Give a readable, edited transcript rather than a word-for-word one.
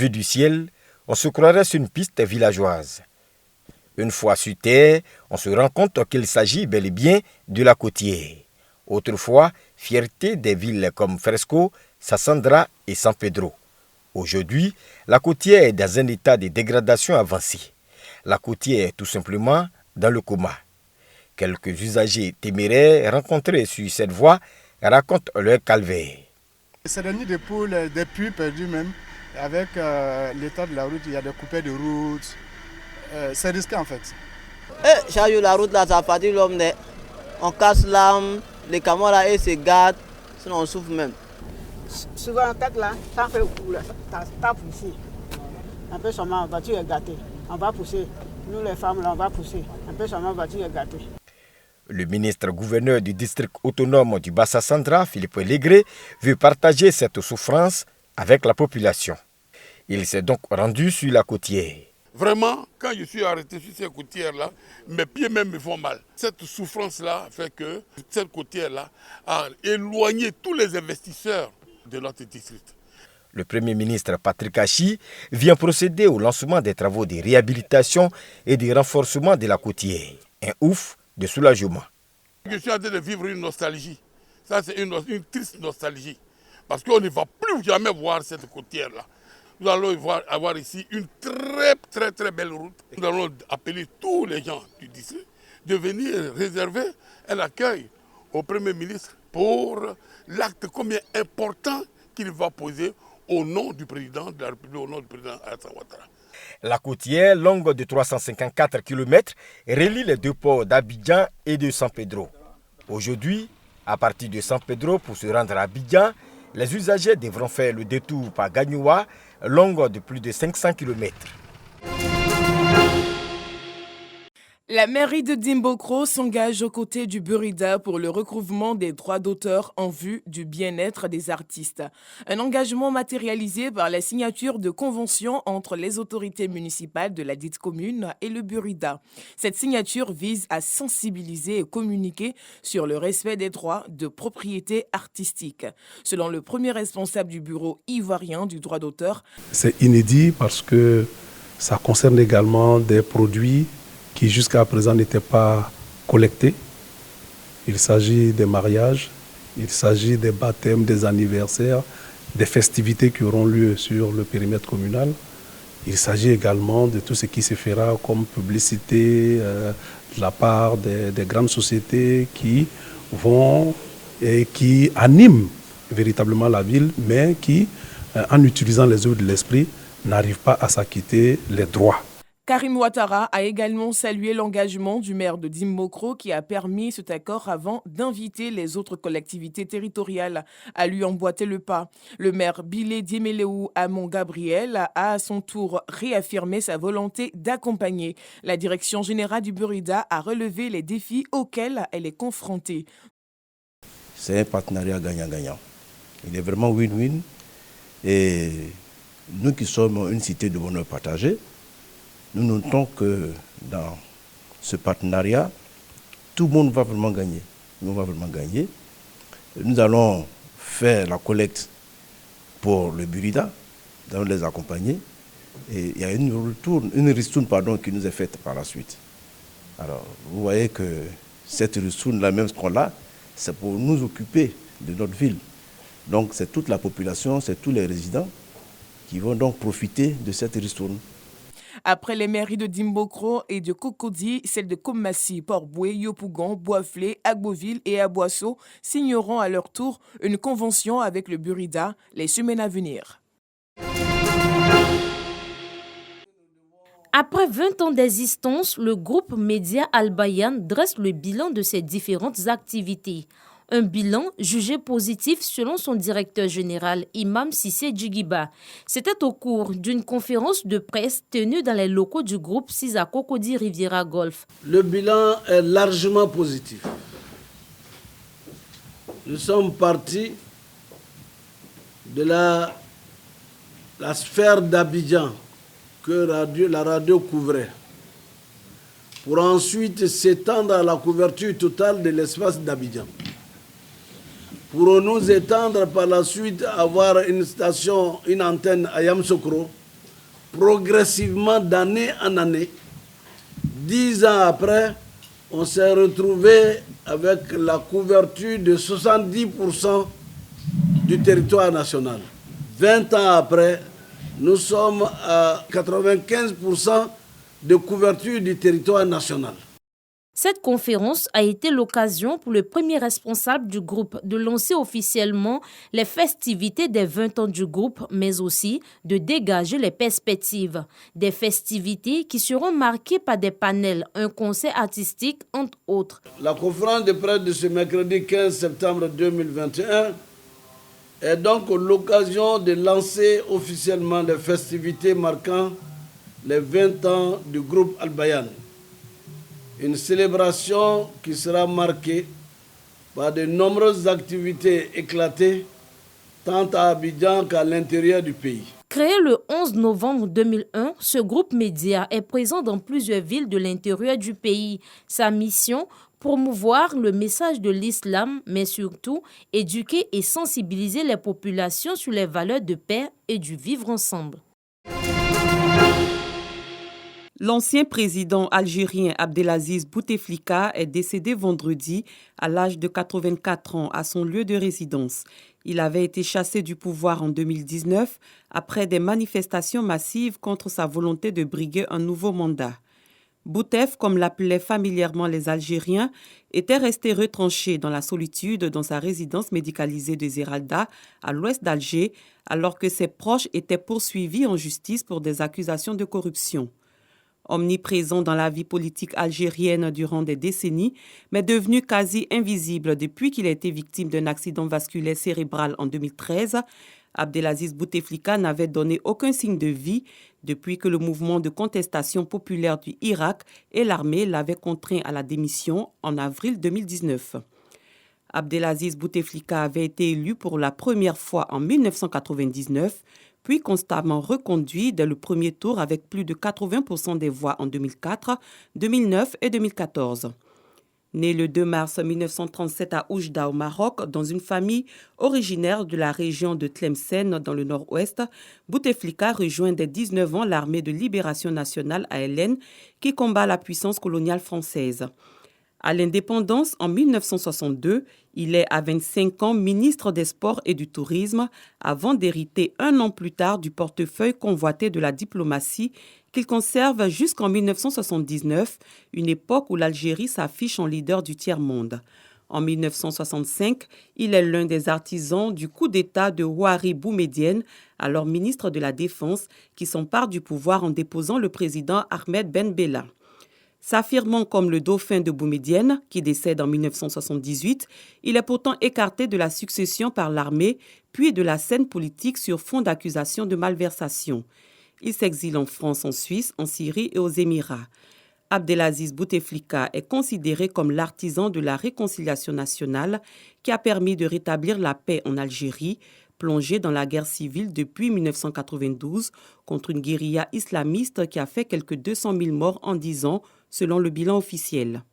Vu du ciel, on se croirait sur une piste villageoise. Une fois sur terre, on se rend compte qu'il s'agit bel et bien de la Côtière. Autrefois, fierté des villes comme Fresco, Sassandra et San Pedro. Aujourd'hui, la Côtière est dans un état de dégradation avancé. La Côtière est tout simplement dans le coma. Quelques usagers téméraires rencontrés sur cette voie racontent leur calvaire. C'est des nids de poules, des puits perdus même. Avec l'état de la route, il y a des coupés de route. C'est risqué en fait. La route là, ça fatigue l'homme. On casse l'âme, les camions là, ils se gardent, sinon on souffre même. Souvent, tête là, ça fait coup là, ça pousse. Un peu seulement, la voiture est gâtée. On va pousser. Nous les femmes là, on va pousser. Un peu seulement, la voiture est gâtée. Le ministre-gouverneur du district autonome du Bassa-Sandra, Philippe Légré, veut partager cette souffrance avec la population. Il s'est donc rendu sur la Côtière. Vraiment, quand je suis arrêté sur cette côtière-là, mes pieds même me font mal. Cette souffrance-là fait que cette côtière-là a éloigné tous les investisseurs de notre district. Le Premier ministre Patrick Achi vient procéder au lancement des travaux de réhabilitation et de renforcement de la côtière. Un ouf de soulagement. Je suis en train de vivre une nostalgie. Ça, c'est une triste nostalgie. Parce qu'on ne va plus jamais voir cette côtière-là. Nous allons avoir ici une très belle route. Nous allons appeler tous les gens du district de venir réserver un accueil au Premier ministre pour l'acte combien important qu'il va poser au nom du président de la République, au nom du président Alassane Ouattara. La côtière, longue de 354 km, relie les deux ports d'Abidjan et de San Pedro. Aujourd'hui, à partir de San Pedro pour se rendre à Abidjan, les usagers devront faire le détour par Gagnoua, longue de plus de 500 km. La mairie de Dimbokro s'engage aux côtés du Burida pour le recouvrement des droits d'auteur en vue du bien-être des artistes. Un engagement matérialisé par la signature de conventions entre les autorités municipales de la dite commune et le Burida. Cette signature vise à sensibiliser et communiquer sur le respect des droits de propriété artistique. Selon le premier responsable du bureau ivoirien du droit d'auteur, c'est inédit parce que ça concerne également des produits qui jusqu'à présent n'étaient pas collectés. Il s'agit des mariages, il s'agit des baptêmes, des anniversaires, des festivités qui auront lieu sur le périmètre communal. Il s'agit également de tout ce qui se fera comme publicité de la part des grandes sociétés qui vont et qui animent véritablement la ville, mais qui, en utilisant les œuvres de l'esprit, n'arrivent pas à s'acquitter les droits. Karim Ouattara a également salué l'engagement du maire de Dimbokro qui a permis cet accord avant d'inviter les autres collectivités territoriales à lui emboîter le pas. Le maire Bilé Diemeleou Amon Gabriel a à son tour réaffirmé sa volonté d'accompagner. La direction générale du Burida a relevé les défis auxquels elle est confrontée. C'est un partenariat gagnant-gagnant. Il est vraiment win-win. Et nous qui sommes une cité de bonheur partagé, nous notons que dans ce partenariat, tout le monde va vraiment gagner. Nous allons faire la collecte pour le Burida, nous allons les accompagner. Et il y a une ristourne qui nous est faite par la suite. Alors, vous voyez que cette ristourne-là, même ce qu'on a, c'est pour nous occuper de notre ville. Donc, c'est toute la population, c'est tous les résidents qui vont donc profiter de cette ristourne. Après les mairies de Dimbokro et de Cocody, celles de Komassi, Port-Boué, Yopougon, Boisflé, Agboville et Aboasso signeront à leur tour une convention avec le Burida les semaines à venir. Après 20 ans d'existence, le groupe Média Al-Bayan dresse le bilan de ses différentes activités. Un bilan jugé positif selon son directeur général, Imam Sissé Djigiba. C'était au cours d'une conférence de presse tenue dans les locaux du groupe Sisa Cocody Riviera Golf. Le bilan est largement positif. Nous sommes partis de la sphère d'Abidjan que la radio couvrait, pour ensuite s'étendre à la couverture totale de l'espace d'Abidjan. Pour nous étendre par la suite, avoir une antenne à Yamoussoukro, progressivement d'année en année. 10 ans après, on s'est retrouvé avec la couverture de 70% du territoire national. 20 ans après, nous sommes à 95% de couverture du territoire national. Cette conférence a été l'occasion pour le premier responsable du groupe de lancer officiellement les festivités des 20 ans du groupe, mais aussi de dégager les perspectives. Des festivités qui seront marquées par des panels, un concert artistique, entre autres. La conférence de presse de ce mercredi 15 septembre 2021 est donc l'occasion de lancer officiellement les festivités marquant les 20 ans du groupe Al Bayan. Une célébration qui sera marquée par de nombreuses activités éclatées, tant à Abidjan qu'à l'intérieur du pays. Créé le 11 novembre 2001, ce groupe média est présent dans plusieurs villes de l'intérieur du pays. Sa mission, promouvoir le message de l'islam, mais surtout éduquer et sensibiliser les populations sur les valeurs de paix et du vivre ensemble. L'ancien président algérien Abdelaziz Bouteflika est décédé vendredi à l'âge de 84 ans à son lieu de résidence. Il avait été chassé du pouvoir en 2019 après des manifestations massives contre sa volonté de briguer un nouveau mandat. Boutef, comme l'appelaient familièrement les Algériens, était resté retranché dans la solitude dans sa résidence médicalisée de Zeralda, à l'ouest d'Alger, alors que ses proches étaient poursuivis en justice pour des accusations de corruption. Omniprésent dans la vie politique algérienne durant des décennies, mais devenu quasi invisible depuis qu'il a été victime d'un accident vasculaire cérébral en 2013, Abdelaziz Bouteflika n'avait donné aucun signe de vie depuis que le mouvement de contestation populaire du Irak et l'armée l'avaient contraint à la démission en avril 2019. Abdelaziz Bouteflika avait été élu pour la première fois en 1999, puis constamment reconduit dès le premier tour avec plus de 80% des voix en 2004, 2009 et 2014. Né le 2 mars 1937 à Oujda au Maroc, dans une famille originaire de la région de Tlemcen dans le nord-ouest, Bouteflika rejoint dès 19 ans l'armée de libération nationale ALN qui combat la puissance coloniale française. À l'indépendance, en 1962, il est à 25 ans ministre des Sports et du Tourisme avant d'hériter un an plus tard du portefeuille convoité de la diplomatie qu'il conserve jusqu'en 1979, une époque où l'Algérie s'affiche en leader du tiers-monde. En 1965, il est l'un des artisans du coup d'État de Houari Boumedienne, alors ministre de la Défense, qui s'empare du pouvoir en déposant le président Ahmed Ben Bella. S'affirmant comme le dauphin de Boumedienne, qui décède en 1978, il est pourtant écarté de la succession par l'armée, puis de la scène politique sur fond d'accusations de malversation. Il s'exile en France, en Suisse, en Syrie et aux Émirats. Abdelaziz Bouteflika est considéré comme l'artisan de la réconciliation nationale qui a permis de rétablir la paix en Algérie, plongée dans la guerre civile depuis 1992 contre une guérilla islamiste qui a fait quelques 200 000 morts en 10 ans, selon le bilan officiel.